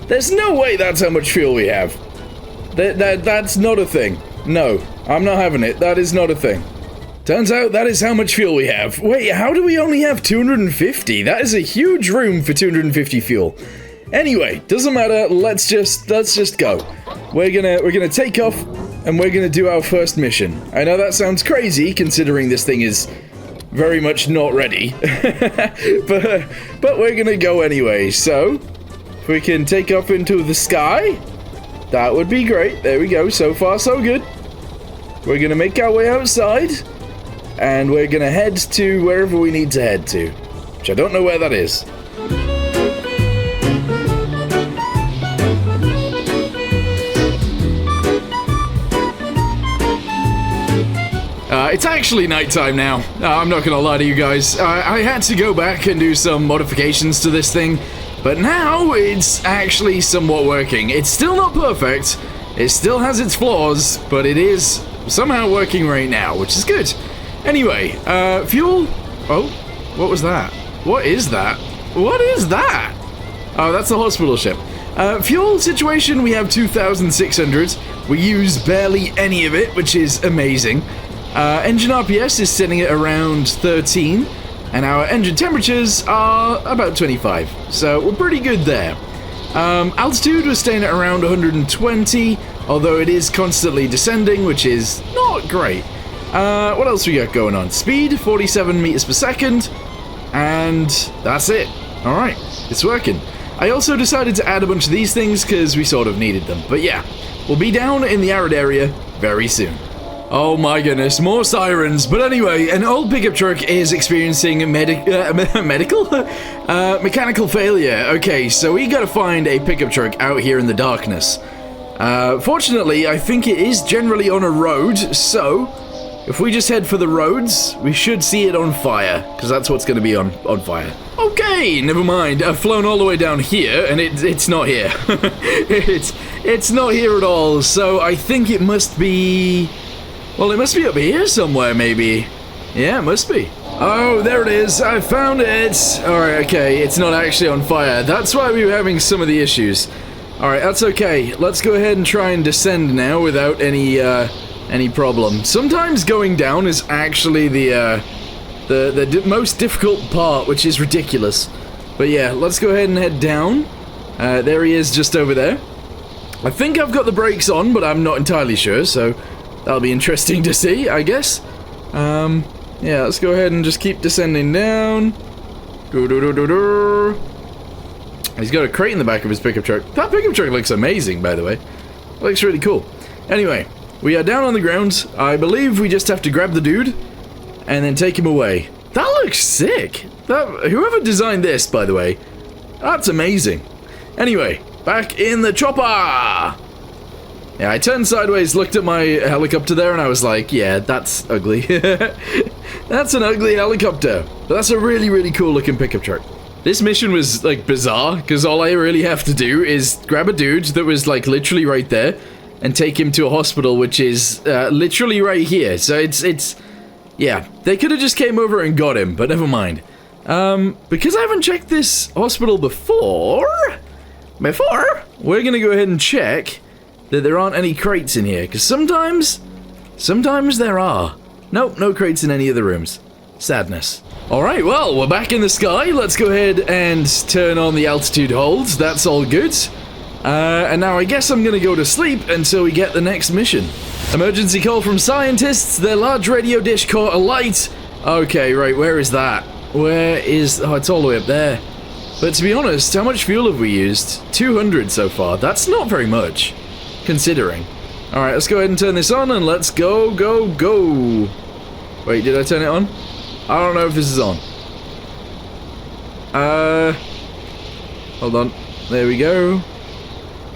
There's no way that's how much fuel we have. That's not a thing. No, I'm not having it. That is not a thing. Turns out that is how much fuel we have. Wait, how do we only have 250? That is a huge room for 250 fuel. Anyway, doesn't matter. Let's just go. We're gonna take off, and we're gonna do our first mission. I know that sounds crazy, considering this thing is very much not ready, but we're gonna go anyway. So, if we can take off into the sky, that would be great. There we go. So far, so good. we're gonna make our way outside, and we're gonna head to wherever we need to head to, which I don't know where that is. It's actually nighttime now. I'm not gonna lie to you guys. I had to go back and do some modifications to this thing, but now it's actually somewhat working. It's still not perfect. It still has its flaws, but it is somehow working right now, which is good. Anyway, fuel. Oh, what was that? What is that? What is that? Oh, that's the hospital ship. Fuel situation, we have 2,600. We use barely any of it, which is amazing. Engine RPS is sitting at around 13, and our engine temperatures are about 25, so we're pretty good there. Altitude was staying at around 120, although it is constantly descending, which is not great. What else we got going on? Speed, 47 meters per second, and that's it. Alright, it's working. I also decided to add a bunch of these things because we sort of needed them, but yeah, we'll be down in the arid area very soon. Oh my goodness, more sirens. But anyway, an old pickup truck is experiencing mechanical failure. Okay, so we gotta find a pickup truck out here in the darkness. Fortunately, I think it is generally on a road, so if we just head for the roads, we should see it on fire, because that's what's gonna be on fire. Okay, never mind. I've flown all the way down here, and it's not here. it's not here at all, so I think it must be... Well, it must be up here somewhere, maybe. Yeah, it must be. Oh, there it is. I found it. Alright, okay. It's not actually on fire. That's why we were having some of the issues. Alright, that's okay. Let's go ahead and try and descend now without any problem. Sometimes going down is actually the most difficult part, which is ridiculous. But yeah, let's go ahead and head down. There he is just over there. I think I've got the brakes on, but I'm not entirely sure, so... That'll be interesting to see, I guess. Yeah, let's go ahead and just keep descending down. He's got a crate in the back of his pickup truck. That pickup truck looks amazing, by the way. It looks really cool. Anyway, we are down on the ground. I believe we just have to grab the dude and then take him away. That looks sick. Whoever designed this, by the way, that's amazing. Anyway, back in the chopper. Yeah, I turned sideways, looked at my helicopter there, and I was like, yeah, that's ugly. That's an ugly helicopter. But that's a really, really cool looking pickup truck. This mission was, like, bizarre, because all I really have to do is grab a dude that was, like, literally right there, and take him to a hospital, which is, literally right here. So it's, yeah, they could have just came over and got him, but never mind. Because I haven't checked this hospital before, we're gonna go ahead and check that there aren't any crates in here, because sometimes there are. Nope, no crates in any of the rooms. Sadness. Alright, well, we're back in the sky. Let's go ahead and turn on the altitude holds. That's all good. And now I guess I'm gonna go to sleep until we get the next mission. Emergency call from scientists. Their large radio dish caught alight. Okay, right, where is that? Where is... Oh, it's all the way up there. But to be honest, how much fuel have we used? 200 so far. That's not very much. Considering. Alright, let's go ahead and turn this on and let's go. Wait, did I turn it on? I don't know if this is on. Hold on. There we go.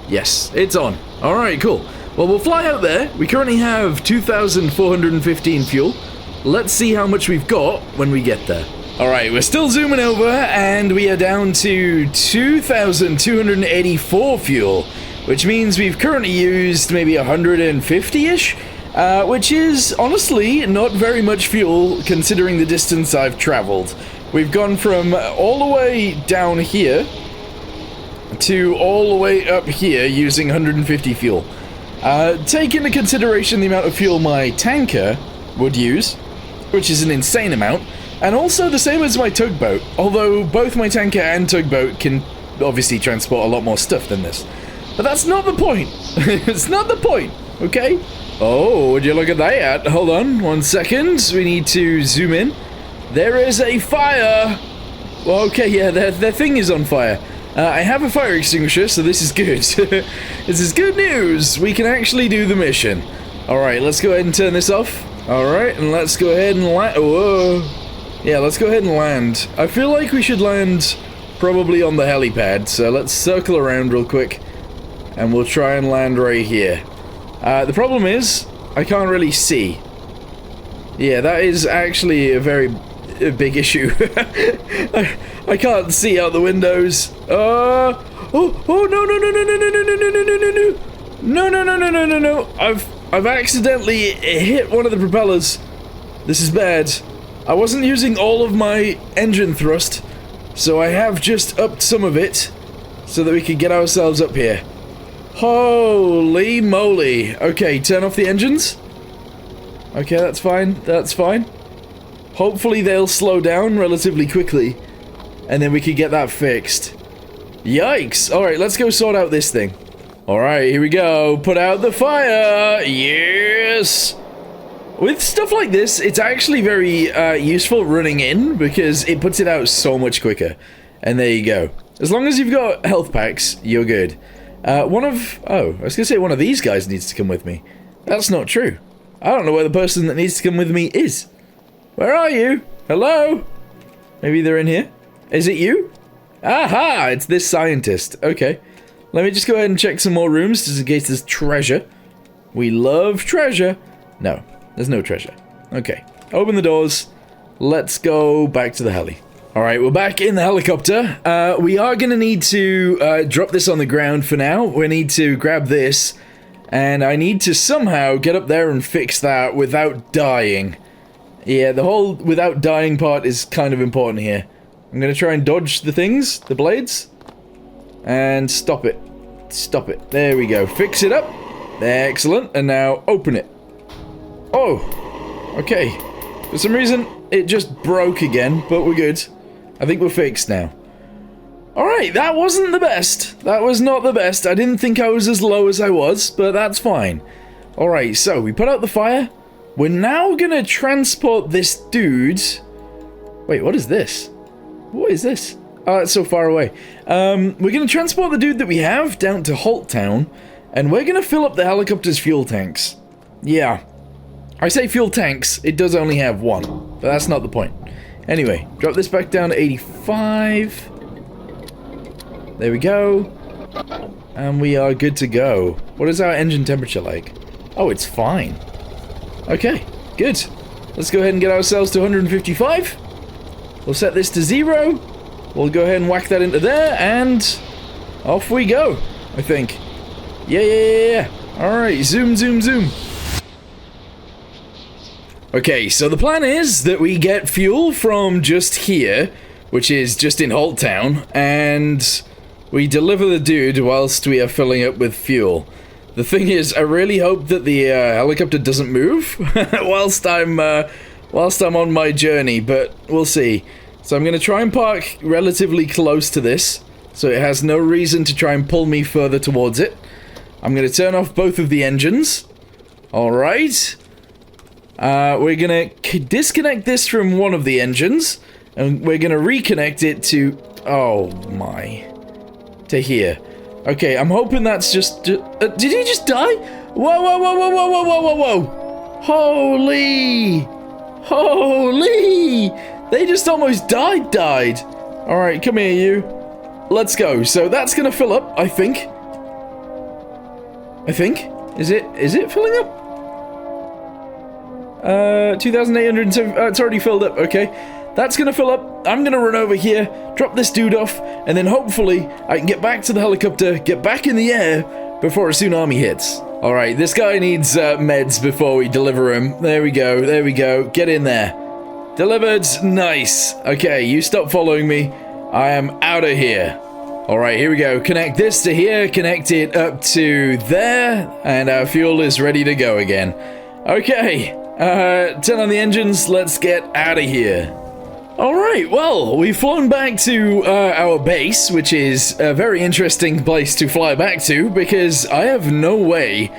Yes, it's on. Alright, cool. Well, we'll fly out there. We currently have 2,415 fuel. Let's see how much we've got when we get there. Alright, we're still zooming over and we are down to 2,284 fuel. Which means we've currently used maybe 150-ish, which is honestly not very much fuel considering the distance I've traveled. We've gone from all the way down here to all the way up here using 150 fuel. Take into consideration the amount of fuel my tanker would use, which is an insane amount, and also the same as my tugboat, although both my tanker and tugboat can obviously transport a lot more stuff than this. But that's not the point. It's not the point, okay? Oh, would you look at that? Hold on, 1 second. We need to zoom in. There is a fire. Well, okay, yeah, their thing is on fire. I have a fire extinguisher, so this is good. This is good news. We can actually do the mission. Alright, let's go ahead and turn this off. Alright, and let's go ahead and land. Whoa. Yeah, let's go ahead and land. I feel like we should land probably on the helipad, so let's circle around real quick. And we'll try and land right here. The problem is, I can't really see. Yeah, that is actually a very big issue. I can't see out the windows. Oh, no, no, no, no, no, no, no, no, no, no, no, no. No, no, no, no, no, no, no. I've accidentally hit one of the propellers. This is bad. I wasn't using all of my engine thrust, so I have just upped some of it so that we can get ourselves up here. Holy moly. Okay, turn off the engines. Okay, that's fine. That's fine. Hopefully they'll slow down relatively quickly, and then we can get that fixed. Yikes. Alright, let's go sort out this thing. Alright, here we go. Put out the fire! Yes! With stuff like this, it's actually very useful running in, because it puts it out so much quicker. And there you go. As long as you've got health packs, you're good. Oh, I was gonna say one of these guys needs to come with me. That's not true. I don't know where the person that needs to come with me is. Where are you? Hello? Maybe they're in here? Is it you? Aha! It's this scientist. Okay. Let me just go ahead and check some more rooms, just in case there's treasure. We love treasure. No, there's no treasure. Okay. Open the doors. Let's go back to the heli. Alright, we're back in the helicopter. We are gonna need to drop this on the ground for now. We need to grab this, and I need to somehow get up there and fix that without dying. Yeah, the whole without dying part is kind of important here. I'm gonna try and dodge the things, the blades, and stop it. Stop it. There we go. Fix it up. Excellent. And now open it. Oh, okay. For some reason, it just broke again, but we're good. I think we're fixed now. Alright, that wasn't the best. That was not the best. I didn't think I was as low as I was, but that's fine. Alright, so we put out the fire. We're now gonna transport this dude. Wait, what is this? What is this? Oh, it's so far away. We're gonna transport the dude that we have down to Holt Town, and we're gonna fill up the helicopter's fuel tanks. Yeah. I say fuel tanks, it does only have one, but that's not the point. Anyway, drop this back down to 85. There we go. And we are good to go. What is our engine temperature like? Oh, it's fine. Okay, good. Let's go ahead and get ourselves to 155. We'll set this to 0. We'll go ahead and whack that into there, and off we go, I think. Yeah. Alright, zoom, zoom, zoom. Okay, so the plan is that we get fuel from just here, which is just in Holt Town, and we deliver the dude whilst we are filling up with fuel. The thing is, I really hope that the helicopter doesn't move whilst I'm on my journey, but we'll see. So I'm going to try and park relatively close to this, so it has no reason to try and pull me further towards it. I'm going to turn off both of the engines. Alright. We're going to disconnect this from one of the engines, and we're going to reconnect it to... oh my... to here. Okay, I'm hoping that's just... did he just die? Whoa, whoa, whoa, whoa, whoa, whoa, whoa, whoa, whoa! Holy! Holy! They just almost died. Alright, come here, you. Let's go. So that's gonna fill up, I think. Is it filling up? 2,807. It's already filled up. Okay. That's gonna fill up. I'm gonna run over here, drop this dude off, and then hopefully I can get back to the helicopter, get back in the air before a tsunami hits. Alright, this guy needs meds before we deliver him. There we go. Get in there. Delivered. Nice. Okay, you stop following me. I am out of here. Alright, here we go. Connect this to here, connect it up to there, and our fuel is ready to go again. Okay, turn on the engines. Let's get out of here. Alright, well, we've flown back to our base, which is a very interesting place to fly back to, because I have no way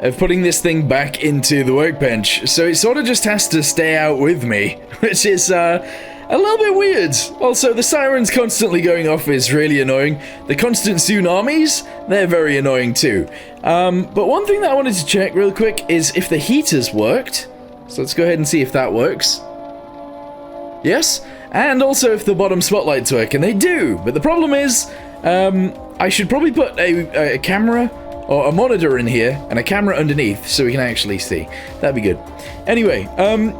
of putting this thing back into the workbench, so it sort of just has to stay out with me, which is a a little bit weird. Also, the sirens constantly going off is really annoying. The constant tsunamis, they're very annoying too. But one thing that I wanted to check real quick is if the heaters worked. So let's go ahead and see if that works. Yes, and also if the bottom spotlights work, and they do. But the problem is, I should probably put a camera or a monitor in here and a camera underneath so we can actually see. That'd be good. Anyway,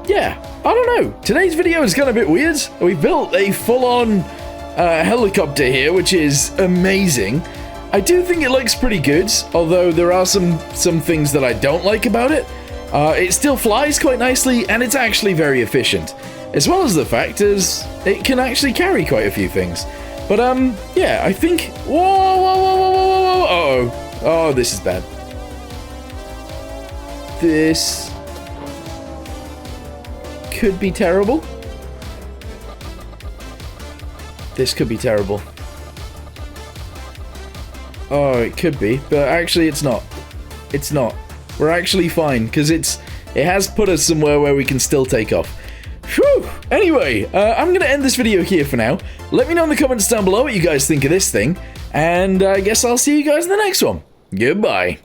yeah, I don't know. Today's video is kind of a bit weird. We built a full-on helicopter here, which is amazing. I do think it looks pretty good, although there are some things that I don't like about it. It still flies quite nicely, and it's actually very efficient. As well as the fact is, it can actually carry quite a few things. But, yeah, I think... Whoa, whoa, whoa, whoa, whoa, whoa, uh-oh. Oh, this is bad. This... could be terrible. This could be terrible. Oh, it could be, but actually it's not. It's not. We're actually fine, because it has put us somewhere where we can still take off. Whew! Anyway, I'm going to end this video here for now. Let me know in the comments down below what you guys think of this thing, and I guess I'll see you guys in the next one. Goodbye.